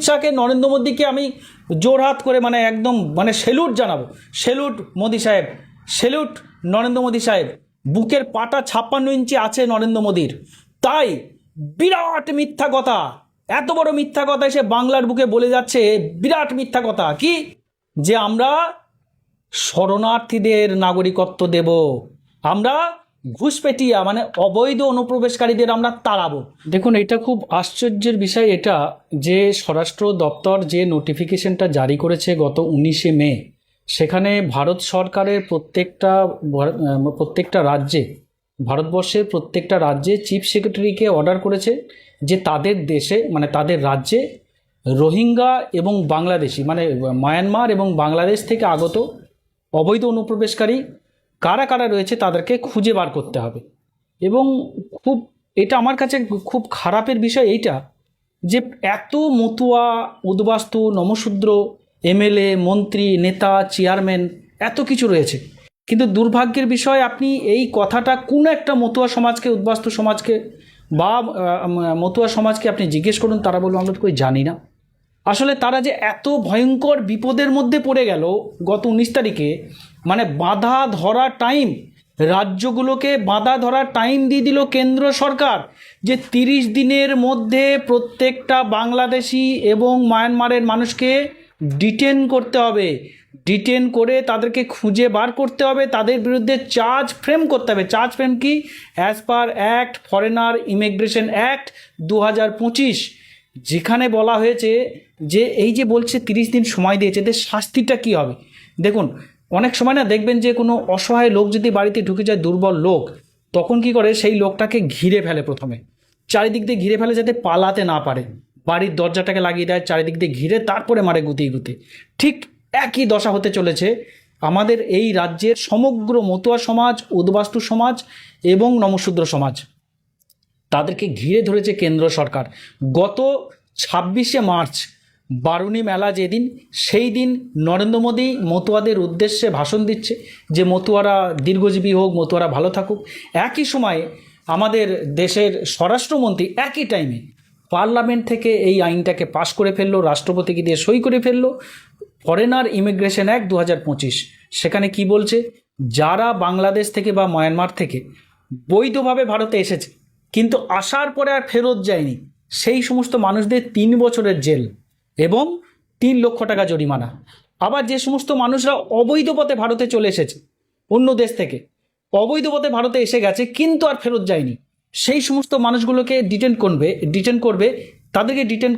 শাহকে, নরেন্দ্র মোদীকে আমি জোরহাত করে মানে একদম মানে সেলুট জানাবো। সেলুট মোদী সাহেব, সেলুট নরেন্দ্র মোদী সাহেব। বুকের পাটা 56 ইঞ্চি আছে নরেন্দ্র মোদীর। তাই বিরাট মিথ্যা কথা, এত বড় মিথ্যা কথা সে বাংলার বুকে বলে যাচ্ছে। বিরাট মিথ্যা কথা কি, যে আমরা শরণার্থীদের নাগরিকত্ব দেব, আমরা ঘুষপেটিয়া মানে অবৈধ অনুপ্রবেশকারীদের আমরা তাড়াবো। দেখুন, এটা খুব আশ্চর্যের বিষয় এটা, যে স্বরাষ্ট্র দপ্তর যে নোটিফিকেশনটা জারি করেছে গত 19শে মে, সেখানে ভারত সরকারের প্রত্যেকটা রাজ্যে, ভারতবর্ষের প্রত্যেকটা রাজ্যে চিফ সেক্রেটারিকে অর্ডার করেছে যে তাদের দেশে মানে তাদের রাজ্যে রোহিঙ্গা এবং বাংলাদেশি মানে মায়ানমার এবং বাংলাদেশ থেকে আগত অবৈধ অনুপ্রবেশকারী কারা কারা রয়েছে তাদেরকে খুঁজে বার করতে হবে। এবং খুব এটা আমার কাছে খুব খারাপের বিষয় এইটা, যে এত মতুয়া, উদ্বাস্তু, নমশূদ্র, এমএলএ, মন্ত্রী, নেতা, চেয়ারম্যান এত কিছু রয়েছে, কিন্তু দুর্ভাগ্যের বিষয় আপনি এই কথাটা কোনো একটা মতুয়া সমাজকে, উদ্বাস্তু সমাজকে বা মতুয়া সমাজকে আপনি জিজ্ঞেস করুন, তারা বলবো আমরা তো কই জানি না। আসলে তারা যে এত ভয়ঙ্কর বিপদের মধ্যে পড়ে গেল গত 19 তারিখে, মানে বাধা ধরা টাইম, রাজ্যগুলোকে বাধা ধরার টাইম দিয়ে দিল কেন্দ্র সরকার, যে 30 দিনের মধ্যে প্রত্যেকটা বাংলাদেশি এবং মায়ানমারের মানুষকে ডিটেন করতে হবে, ডিটেন করে তাদেরকে খুঁজে বার করতে হবে, তাদের বিরুদ্ধে চার্জ ফ্রেম করতে হবে। চার্জ ফ্রেম কি, as per act, foreigner immigration act 2025, যেখানে বলা হয়েছে যে এই যে বলছে 30 দিন সময় দিয়েছে, এদের শাস্তিটা কী হবে। দেখুন, অনেক সময় না দেখবেন যে কোনো অসহায় লোক যদি বাড়িতে ঢুকে যায়, দুর্বল লোক, তখন কি করে সেই লোকটাকে ঘিরে ফেলে, প্রথমে চারিদিক দিয়ে ঘিরে ফেলে যাতে পালাতে না পারে, বাড়ির দরজাটাকে লাগিয়ে দেয়, চারিদিক দিয়ে ঘিরে তারপরে মারে গুতিয়ে গুতিয়ে। ঠিক একই দশা হতে চলেছে আমাদের এই রাজ্যের সমগ্র মতুয়া সমাজ, উদ্বাস্তু সমাজ এবং নমশূদ্র সমাজ, তাদেরকে ঘিরে ধরেছে কেন্দ্র সরকার। গত 26শে মার্চ বারুণী মেলা যেদিন, সেই দিন নরেন্দ্র মোদী মতুয়াদের উদ্দেশ্যে ভাষণ দিচ্ছে যে মতুয়ারা দীর্ঘজীবী হোক, মতুয়ারা ভালো থাকুক। একই সময়ে আমাদের দেশের স্বরাষ্ট্রমন্ত্রী একই টাইমে পার্লামেন্ট থেকে এই আইনটাকে পাশ করে ফেললো, রাষ্ট্রপতিকে দিয়ে সই করে ফেললো, ফরেনার ইমিগ্রেশন অ্যাক্ট 2025। সেখানে কি বলছে, যারা বাংলাদেশ থেকে বা মায়ানমার থেকে বৈধভাবে ভারতে এসেছে কিন্তু আসার পরে আর ফেরত যায়নি, সেই সমস্ত মানুষদের 3 বছরের জেল এবং 3 লক্ষ টাকা জরিমানা। আবার যে সমস্ত মানুষরা অবৈধ পথে ভারতে চলে এসেছে, অন্য দেশ থেকে অবৈধ পথে ভারতে এসে গেছে কিন্তু আর ফেরত যায়নি, সেই সমস্ত মানুষগুলোকে ডিটেন করবে, তাদেরকে ডিটেন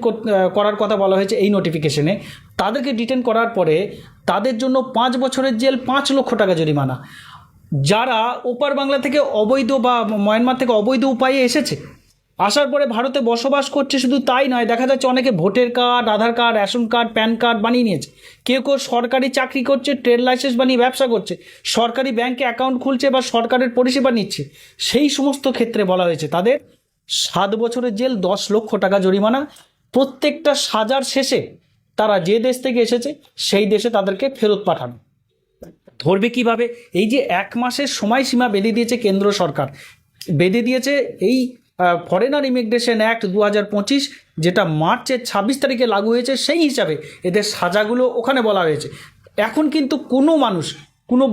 করার কথা বলা হয়েছে এই নোটিফিকেশনে। তাদেরকে ডিটেন করার পরে তাদের জন্য 5 বছরের জেল, 5 লক্ষ টাকা জরিমানা। যারা ওপার বাংলা থেকে অবৈধ বা মায়ানমার থেকে অবৈধ উপায়ে এসেছে, আসার পরে ভারতে বসবাস করছে, শুধু তাই নয়, দেখা যাচ্ছে অনেকে voter card, Aadhaar card, ration card, PAN card বানিয়ে নিয়েছে, কেউ কেউ সরকারি চাকরি করছে, ট্রেড লাইসেন্স বানিয়ে ব্যবসা করছে, সরকারি ব্যাংকে অ্যাকাউন্ট খুলছে বা সরকারের পরিষেবা নিচ্ছে। সেই সমস্ত ক্ষেত্রে বলা হয়েছে তাদের 7 বছরের জেল, 10 লক্ষ টাকা জরিমানা। প্রত্যেকটা সাজার শেষে তারা যে দেশ থেকে এসেছে সেই দেশে তাদেরকে ফেরত পাঠানো। ধরবে কিভাবে? এই যে 1 মাসের সময়সীমা বেঁধে দিয়েছে কেন্দ্র সরকার, বেঁধে দিয়েছে এই ফরেনার ইমিগ্রেশন অ্যাক্ট 2025, যেটা মার্চের 26 তারিখে লাগু হয়েছে, সেই হিসাবে এদের সাজাগুলো ওখানে বলা হয়েছে। এখন কিন্তু কোনো মানুষ, কোনো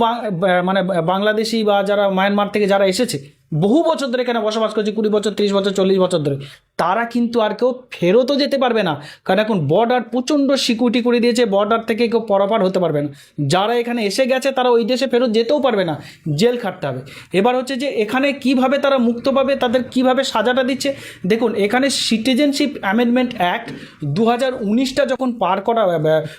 মানে বাংলাদেশি বা যারা মায়ানমার থেকে যারা এসেছে, বহু বছর ধরে এখানে বসবাস করছে, 20 বছর, 30 বছর, 40 বছর ধরে, তারা কিন্তু আর কেউ ফেরতও যেতে পারবে না, কারণ এখন বর্ডার প্রচণ্ড সিকিউরিটি করে দিয়েছে, বর্ডার থেকে কেউ পারাপার হতে পারবে না। যারা এখানে এসে গেছে তারা ওই দেশে ফেরত যেতেও পারবে না, জেল খাটতে হবে। এবার হচ্ছে যে এখানে কিভাবে তারা মুক্ত পাবে, তাদের কিভাবে সাজাটা দিচ্ছে। দেখুন, এখানে সিটিজেনশিপ অ্যামেন্ডমেন্ট অ্যাক্ট 2019টা যখন পার করা,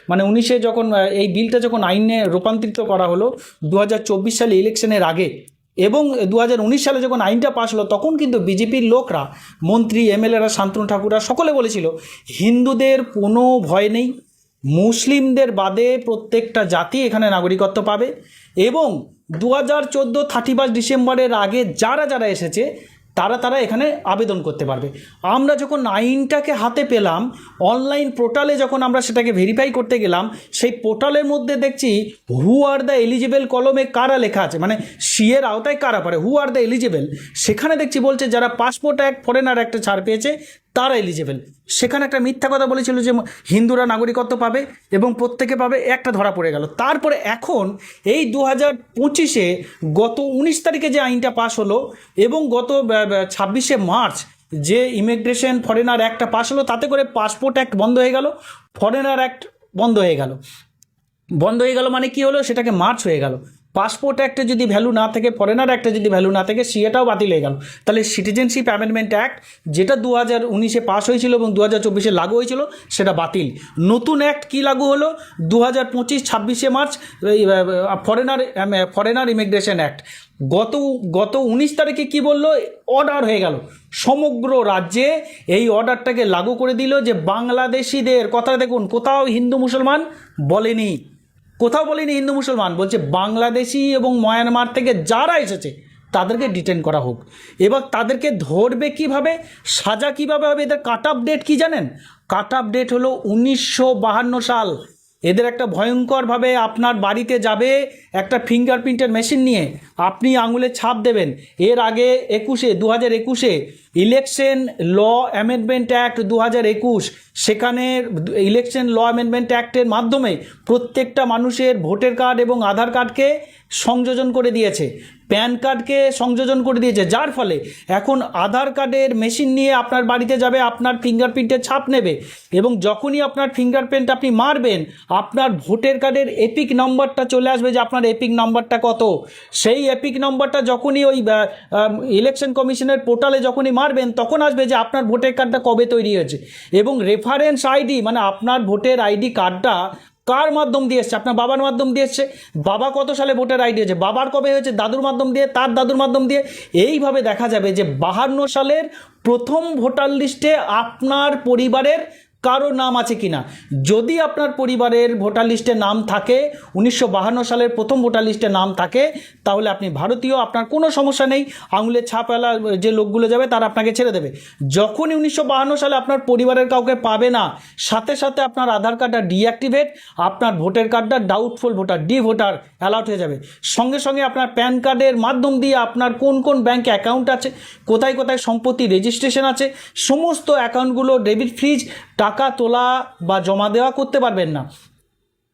মানে 19-এ যখন এই বিলটা যখন আইনে রূপান্তরিত করা হলো 2024 সালে ইলেকশনের আগে, এবং 2019 সালে যখন আইনটা পাশ হলো, তখন কিন্তু বিজেপির লোকরা, মন্ত্রী, এমএলএরা, শান্তনু ঠাকুররা সকলে বলেছিল হিন্দুদের কোনো ভয় নেই, মুসলিমদের বাদে প্রত্যেকটা জাতি এখানে নাগরিকত্ব পাবে, এবং 2014 31 ডিসেম্বরের আগে যারা যারা এসেছে তারা এখানে আবেদন করতে পারবে। আমরা যখন আইনটাকে হাতে পেলাম, অনলাইন পোর্টালে যখন আমরা সেটাকে ভেরিফাই করতে গেলাম, সেই পোর্টালের মধ্যে দেখছি হু আর দ্য এলিজিবল কলমে কারা লেখা আছে, মানে সি এর আওতায় কারা পারে, হু আর দ্য এলিজিবল। সেখানে দেখছি বলছে যারা পাসপোর্ট অ্যাক্ট, ফরেনার অ্যাক্টে ছাড় পেয়েছে তারা এলিজেবল। সেখানে একটা মিথ্যা কথা বলেছিল যে হিন্দুরা নাগরিকত্ব পাবে এবং প্রত্যেকে পাবে, একটা ধরা পড়ে গেল। তারপরে এখন এই 2025-এ গত 19 তারিখে যে আইনটা পাশ হলো এবং গত 26শে মার্চ যে ইমিগ্রেশন ফরেনার অ্যাক্টটা পাশ হলো, তাতে করে পাসপোর্ট অ্যাক্ট বন্ধ হয়ে গেল, ফরেনার অ্যাক্ট বন্ধ হয়ে গেল। মানে কি হলো, সেটাকে মার্চ হয়ে গেল। পাসপোর্ট অ্যাক্টে যদি ভ্যালু না থাকে, ফরেনার অ্যাক্টে যদি ভ্যালু না থাকে, সিএটাও বাতিল হয়ে গেল। তাহলে সিটিজেনশিপ অ্যামেন্ডমেন্ট অ্যাক্ট যেটা 2019-এ পাস হয়েছিল এবং 2024-এ লাগু হয়েছিল, সেটা বাতিল। নতুন অ্যাক্ট কি লাগু হলো 2025 26শে মার্চ, ফরেনার ইমিগ্রেশন অ্যাক্ট। গত 19 তারিখে কি বললো, অর্ডার হয়ে গেল সমগ্র রাজ্যে। এই অর্ডারটাকে লাগু করে দিল যে বাংলাদেশিদের, কথাটা দেখুন, কোথাও হিন্দু মুসলমান বলেনি, হিন্দু মুসলমান বলছে বাংলাদেশি এবং মায়ানমার থেকে যারা এসেছে তাদেরকে ডিটেন করা হোক। এবার তাদেরকে ধরবে কিভাবে, সাজা কিভাবে হবে, এদের কাট অফ ডেট কি জানেন? কাট অফ ডেট হলো 1952 সাল। এদের একটা ভয়ঙ্করভাবে আপনার বাড়িতে যাবে একটা ফিঙ্গারপ্রিন্টের মেশিন নিয়ে, আপনি আঙুলে ছাপ দেবেন। এর আগে 2021-এ ইলেকশন ল অ্যামেন্ডমেন্ট অ্যাক্ট 2021, সেখানে ইলেকশন ল অ্যামেন্ডমেন্ট অ্যাক্টের মাধ্যমে প্রত্যেকটা মানুষের ভোটার কার্ড এবং আধার কার্ডকে সংযোজন করে দিয়েছে, প্যান কার্ডকে সংযোজন করে দিয়েছে, যার ফলে এখন আধার কার্ডের মেশিন নিয়ে আপনার বাড়িতে যাবে, আপনার ফিঙ্গারপ্রিন্টের ছাপ নেবে এবং যখনই আপনার ফিঙ্গারপ্রিন্ট আপনি মারবেন, আপনার ভোটার কার্ডের এপিক নম্বরটা চলে আসবে যে আপনার এপিক নম্বরটা কত। সেই এপিক নম্বরটা যখনই ওই ইলেকশন কমিশনের পোর্টালে যখনই মারবেন, তখন আসবে যে আপনার ভোটার কার্ডটা কবে তৈরি হয়েছে এবং রেফারেন্স আইডি, মানে আপনার ভোটার আইডি কার্ডটা কার মাধ্যম দিয়ে এসছে, আপনার বাবার মাধ্যম দিয়ে এসছে। বাবা কত সালে ভোটার আইডি হয়েছে, বাবার কবে হয়েছে, দাদুর মাধ্যম দিয়ে, তার দাদুর মাধ্যম দিয়ে। এইভাবে দেখা যাবে যে 52 সালের প্রথম ভোটার লিস্টে আপনার পরিবারের কারো নাম আছে কিনা। যদি আপনার পরিবারের ভোটার লিস্টে নাম থাকে, 1952 সালের প্রথম ভোটার লিস্টে নাম থাকে, তাহলে আপনি ভারতীয়, আপনার কোনো সমস্যা নেই। আঙুলের ছাপওয়ালা যে লোকগুলো যাবে তারা আপনাকে ছেড়ে দেবে। যখনই 1952 সালে আপনার পরিবারের কাউকে পাবে না, সাথে সাথে আপনার আধার কার্ডটা ডিঅ্যাক্টিভেট, আপনার ভোটার কার্ডটা ডাউটফুল ভোটার, ডি ভোটার অ্যালাউট হয়ে যাবে। সঙ্গে সঙ্গে আপনার প্যান কার্ডের মাধ্যম দিয়ে আপনার কোন কোন ব্যাঙ্কে অ্যাকাউন্ট আছে, কোথায় কোথায় সম্পত্তি রেজিস্ট্রেশন আছে, সমস্ত অ্যাকাউন্টগুলো ডেবিট ফ্রিজ, টাকা তোলা বা জমা দেওয়া করতে পারবেন না,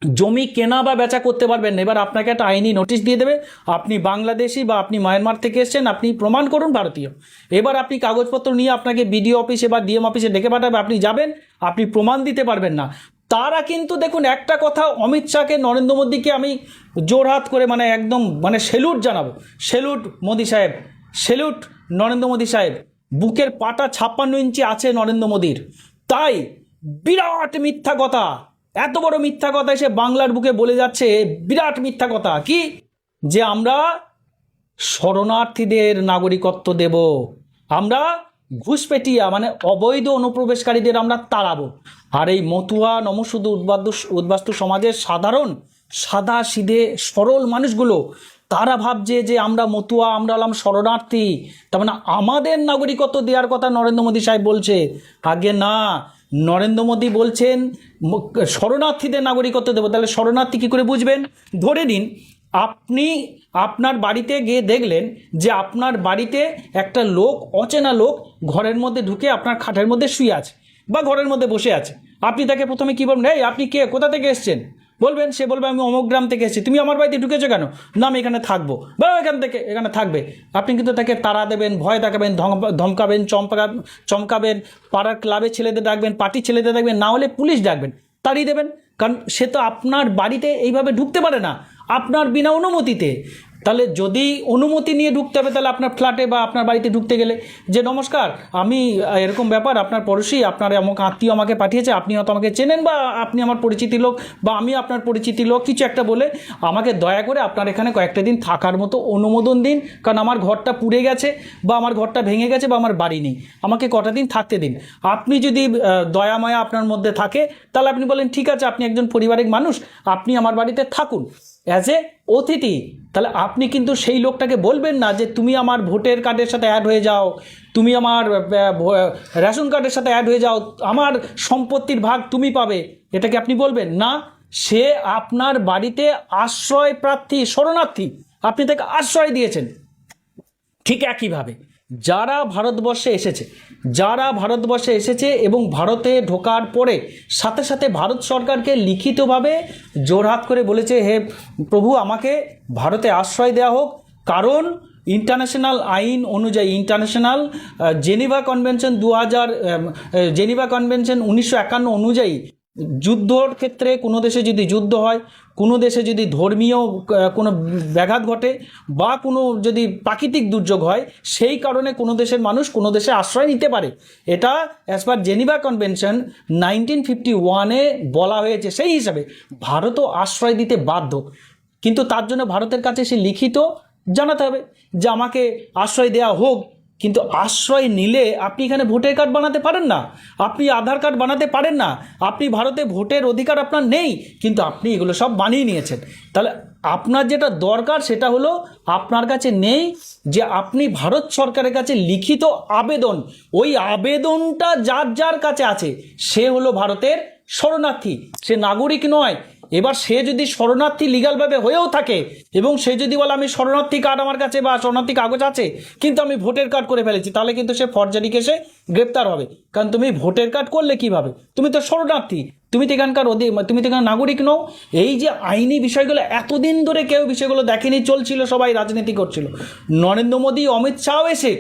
জমি কেনা বা বেচা করতে পারবেন না। এবার আপনাকে একটা আইনি নোটিশ দিয়ে দেবে, আপনি বাংলাদেশি বা আপনি মায়ানমার থেকে এসেছেন, আপনি প্রমাণ করুন ভারতীয়। এবার আপনি কাগজপত্র নিয়ে আপনাকে বিডিও অফিসে বা ডিএম অফিসে ডেকে পাঠাবে, আপনি যাবেন, আপনি প্রমাণ দিতে পারবেন না। তারা কিন্তু দেখুন একটা কথা, অমিত শাহকে, নরেন্দ্র মোদীকে আমি জোরহাত করে মানে একদম মানে সেলুট জানাবো, সেলুট মোদী সাহেব, সেলুট নরেন্দ্র মোদী সাহেব। বুকের পাটা 56 ইঞ্চি আছে নরেন্দ্র মোদীর। তাই বিরাট মিথ্যা কথা, এত বড় মিথ্যা কথা এসে বাংলার বুকে বলে যাচ্ছে, বিরাট মিথ্যা কথা কি, যে আমরা শরণার্থীদের নাগরিকত্ব দেব, আমরা ঘুষপেটিয়া মানে অবৈধ অনুপ্রবেশকারীদের আমরা তাড়াবো। আর এই মতুয়া নমঃশূদ্র উদ্বাস্তু সমাজের সাধারণ সাদা সিধে সরল মানুষগুলো, তারা ভাবছে যে আমরা মতুয়া, আমরা হলাম শরণার্থী, তার মানে আমাদের নাগরিকত্ব দেওয়ার কথা নরেন্দ্র মোদী সাহেব বলছে। আগে না, নরেন্দ্র মোদী বলছেন শরণার্থীদের নাগরিকত্ব দেবো। তাহলে শরণার্থী কী করে বুঝবেন? ধরে নিন আপনি আপনার বাড়িতে গিয়ে দেখলেন যে আপনার বাড়িতে একটা লোক, অচেনা লোক ঘরের মধ্যে ঢুকে আপনার খাটের মধ্যে শুয়ে আছে বা ঘরের মধ্যে বসে আছে। আপনি তাকে প্রথমে কী বলবেন, এই আপনি কে, কোথা থেকে এসছেন? বলবেন, সে বলবে আমি অমুক গ্রাম থেকে এসেছি। তুমি আমার বাড়িতে ঢুকেছো কেন? না আমি এখানে থাকবো, বা এখানে থাকবে। আপনি কিন্তু তাকে তাড়া দেবেন, ভয় দেখাবেন, ধমকাবেন, চমকাবেন, পাড়ার ক্লাবের ছেলেদের ডাকবেন, পার্টির ছেলেদের ডাকবেন, না হলে পুলিশ ডাকবেন, তাড়িয়ে দেবেন। কারণ সে তো আপনার বাড়িতে এইভাবে ঢুকতে পারে না আপনার বিনা অনুমতিতে। তাহলে যদি অনুমতি নিয়ে ঢুকতে হবে, তাহলে আপনার ফ্ল্যাটে বা আপনার বাড়িতে ঢুকতে গেলে যে নমস্কার, আমি এরকম ব্যাপার, আপনার পড়োশি, আপনার এমন আত্মীয় আমাকে পাঠিয়েছে, আপনি হয়তো আমাকে চেনেন বা আপনি আমার পরিচিতি লোক বা আমি আপনার পরিচিতি লোক, কিছু একটা বলে আমাকে দয়া করে আপনার এখানে কয়েকটা দিন থাকার মতো অনুমোদন দিন, কারণ আমার ঘরটা পুড়ে গেছে বা আমার ঘরটা ভেঙে গেছে বা আমার বাড়ি নেই, আমাকে কটা দিন থাকতে দিন। আপনি যদি দয়াময়া আপনার মধ্যে থাকে, তাহলে আপনি বলেন ঠিক আছে, আপনি একজন পারিবারিক মানুষ, আপনি আমার বাড়িতে থাকুন অ্যাজ এ অতিথি। তাহলে আপনি কিন্তু সেই লোকটাকে বলবেন না যে তুমি আমার ভোটার কার্ডের সাথে অ্যাড হয়ে যাও, তুমি আমার রেশন কার্ডের সাথে অ্যাড হয়ে যাও, আমার সম্পত্তির ভাগ তুমি পাবে। এটাকে আপনি বলবেন না। সে আপনার বাড়িতে আশ্রয় প্রার্থী, শরণার্থী, আপনি তাকে আশ্রয় দিয়েছেন। ঠিক একইভাবে যারা ভারতবর্ষে এসেছে, যারা ভারতবর্ষে এসেছে এবং ভারতে ঢোকার পরে সাথে সাথে ভারত সরকারকে লিখিতভাবে জোরহাত করে বলেছে, হে প্রভু আমাকে ভারতে আশ্রয় দেওয়া হোক, কারণ ইন্টারন্যাশনাল আইন অনুযায়ী ইন্টারন্যাশনাল জেনেভা কনভেনশন 1951 অনুযায়ী যুদ্ধর ক্ষেত্রে কোনো দেশে যদি যুদ্ধ হয়, কোনো দেশে যদি ধর্মীয় কোনো ব্যাঘাত ঘটে বা কোনো যদি প্রাকৃতিক দুর্যোগ হয়, সেই কারণে কোনো দেশের মানুষ কোনো দেশে আশ্রয় নিতে পারে। এটা অ্যাজ পার জেনেভা কনভেনশন 1951-এ বলা হয়েছে। সেই হিসাবে ভারতও আশ্রয় দিতে বাধ্য, কিন্তু তার জন্য ভারতের কাছে সে লিখিত জানাতে হবে যে আমাকে আশ্রয় দেওয়া হোক। কিন্তু আশ্রয় নিলে আপনি এখানে ভোটার কার্ড বানাতে পারেন না, আপনি আধার কার্ড বানাতে পারেন না, আপনি ভারতে ভোটের অধিকার আপনার নেই, কিন্তু আপনি এগুলো সব বানিয়ে নিয়েছেন। তাহলে আপনার যেটা দরকার সেটা হলো আপনার কাছে নেই যে আপনি ভারত সরকারের কাছে লিখিত আবেদন, ওই আবেদনটা যার যার কাছে আছে সে হলো ভারতের শরণার্থী, সে নাগরিক নয়। এবার সে যদি শরণার্থী লিগালভাবে হয়েও থাকে এবং সে যদি বলে আমি শরণার্থী কার্ড আমার কাছে বা শরণার্থী কাগজ আছে কিন্তু আমি ভোটার কার্ড করে ফেলেছি, তাহলে কিন্তু সে ফর্জারি কেসে গ্রেপ্তার হবে। কারণ তুমি ভোটার কার্ড করলে কিভাবে, তুমি তো শরণার্থী, তুমি তো এখানকার তুমি তো এখানে নাগরিক নও। এই যে আইনি বিষয়গুলো এতদিন ধরে কেউ বিষয়গুলো দেখেনি, চলছিল, সবাই রাজনীতি করছিল। নরেন্দ্র মোদী, অমিত শাহ এসে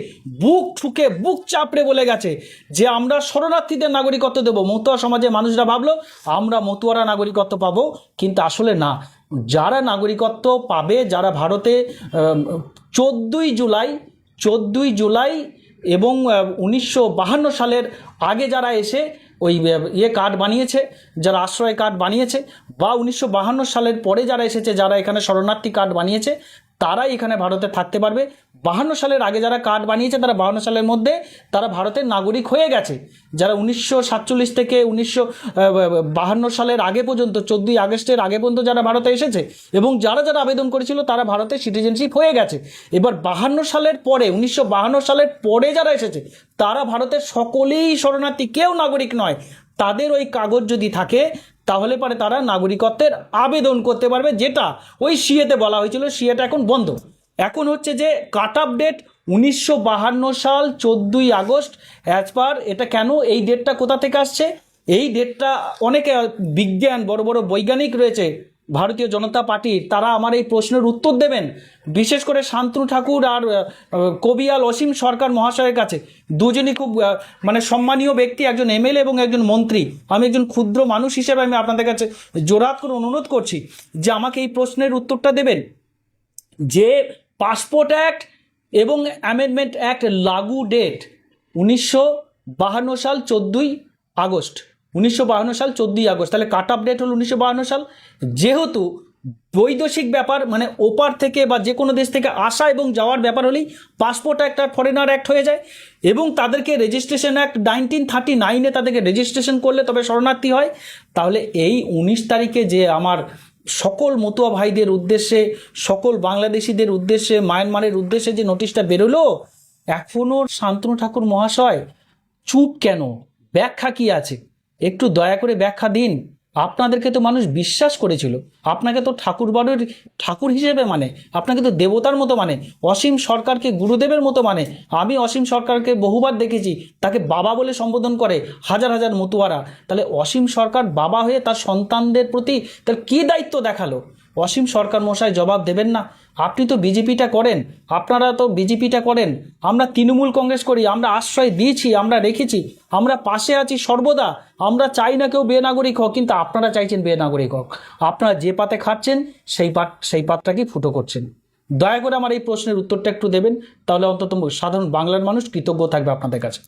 বুক ঠুকে বুক চাপড়ে বলে গেছে যে আমরা শরণার্থীদের নাগরিকত্ব দেবো। মতুয়া সমাজে মানুষরা ভাবলো আমরা মতুয়ারা নাগরিকত্ব পাবো, কিন্তু আসলে না। যারা নাগরিকত্ব পাবে, যারা ভারতে 14ই জুলাই এবং 1952 সালের আগে যারা এসে ওই কার্ড বানিয়েছে, যারা আশ্রয় কার্ড বানিয়েছে, বা 1952 সালের পরে যারা এসেছে, যারা এখানে শরণার্থী কার্ড বানিয়েছে, তারাই এখানে ভারতে থাকতে পারবে। 52 সালের আগে যারা কার্ড বানিয়েছে তারা 52 সালের মধ্যে তারা ভারতের নাগরিক হয়ে গেছে। যারা 1947 থেকে 1952 সালের আগে পর্যন্ত 14ই আগস্টের আগে পর্যন্ত যারা ভারতে এসেছে এবং যারা যারা আবেদন করেছিল তারা ভারতের সিটিজেনশিপ হয়ে গেছে। এবার 52 সালের পরে 1952 সালের পরে যারা এসেছে তারা ভারতের সকলেই শরণার্থী, কেউ নাগরিক নয়। তাদের ওই কাগজ যদি থাকে তাহলে পরে তারা নাগরিকত্বের আবেদন করতে পারবে, যেটা ওই সিএতে বলা হয়েছিল। সিএটা এখন বন্ধ। এখন হচ্ছে যে কাট অফ ডেট 1952 সাল 14ই আগস্ট। অ্যাজ পার এটা কেন, এই ডেটটা কোথা থেকে আসছে? এই ডেটটা অনেকে বিজ্ঞান, বড় বড় বৈজ্ঞানিক রয়েছে ভারতীয় জনতা পার্টির, তারা আমার এই প্রশ্নের উত্তর দেবেন, বিশেষ করে শান্তনু ঠাকুর আর কবিয়াল অসীম সরকার মহাশয়ের কাছে। দুজনই খুব মানে সম্মানীয় ব্যক্তি, একজন এমএলএ এবং একজন মন্ত্রী। আমি একজন ক্ষুদ্র মানুষ হিসেবে আমি আপনাদের কাছে জোরাত করে অনুরোধ করছি যে আমাকে এই প্রশ্নের উত্তরটা দেবেন যে পাসপোর্ট অ্যাক্ট এবং অ্যামেন্ডমেন্ট অ্যাক্ট লাগু ডেট 1952 সাল 14ই আগস্ট। 1952 সাল 14ই আগস্ট, তাহলে কাট অফ ডেট হল 1952 সাল। যেহেতু বৈদেশিক ব্যাপার মানে ওপার থেকে বা যে কোনো দেশ থেকে আসা এবং যাওয়ার ব্যাপার হলেই পাসপোর্ট অ্যাক্ট আর ফরেনার অ্যাক্ট হয়ে যায়, এবং তাদেরকে রেজিস্ট্রেশন অ্যাক্ট 1939-এ তাদেরকে রেজিস্ট্রেশন করলে তবে শরণার্থী হয়। তাহলে এই 19 তারিখে যে আমার সকল মতুয়া ভাইদের উদ্দেশ্যে, সকল বাংলাদেশিদের উদ্দেশ্যে, মায়ানমারের উদ্দেশ্যে যে নোটিশটা বেরোলো, এখনও শান্তনু ঠাকুর মহাশয় চুপ কেন? ব্যাখ্যা কি আছে? একটু দয়া করে ব্যাখ্যা দিন। আপনাদেরকে তো মানুষ বিশ্বাস করেছিল, আপনাকে তো ঠাকুরবাড়ির ঠাকুর হিসেবে মানে, আপনাকে তো দেবতার মতো মানে, অসীম সরকারকে গুরুদেবের মতো মানে। আমি অসীম সরকারকে বহুবার দেখেছি, তাকে বাবা বলে সম্বোধন করে হাজার হাজার মতুয়ারা। তাহলে অসীম সরকার বাবা হয়ে তার সন্তানদের প্রতি তার কী দায়িত্ব দেখালো? অসীম সরকার মশাই জবাব দেবেন না? আপনি তো বিজেপিটা করেন, আপনারা তো বিজেপিটা করেন, আমরা তৃণমূল কংগ্রেস করি। আমরা আশ্রয় দিয়েছি, আমরা রেখেছি, আমরা পাশে আছি সর্বদা। আমরা চাই না কেউ বেনাগরিক হোক, কিন্তু আপনারা চাইছেন বেনাগরিক হোক। আপনারা যে পাতে খাচ্ছেন সেই পাতটাকেই ফুটো করছেন। দয়া করে আমার এই প্রশ্নের উত্তরটা একটু দেবেন, তাহলে অন্তত সাধারণ বাংলার মানুষ কৃতজ্ঞ থাকবে আপনাদের কাছে।